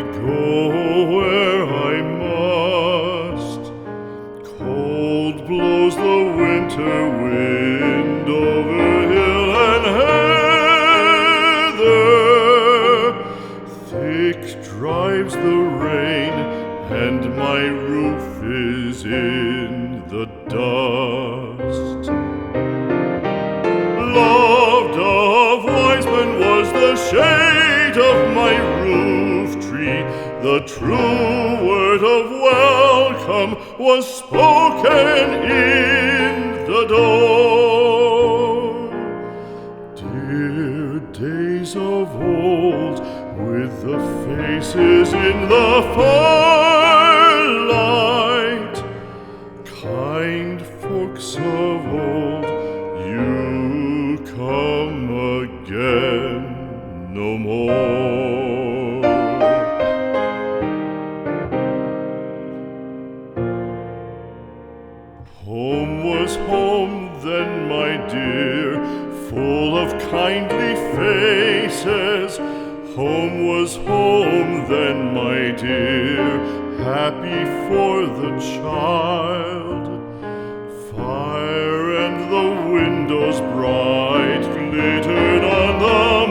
go where I must. Cold blows the winter wind over hill and heather. Thick drives the rain, and my roof is in the dust. Loved of wise men was the shade of my roof tree. The true word of welcome was spoken in the door. Dear days of old, with the faces in the firelight, kind folks of old, you come again no more. Home was home then, my dear, full of kindly faces. Home was home then, my dear, happy for the child. Fire and the windows bright glittered on the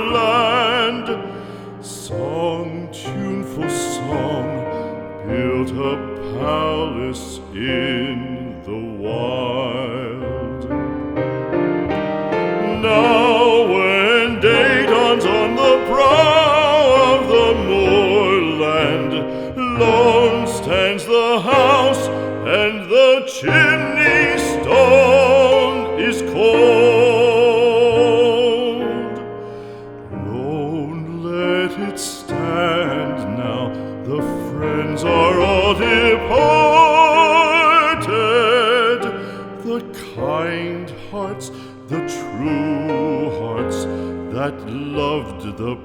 moorland. Song, tuneful song, built a palace in the wild. Now when day dawns on the brow of the moorland, lone stands the house, and the chimney stone is cold. Lone, let it stand now, the friends are all departed. The kind hearts, the true hearts that loved the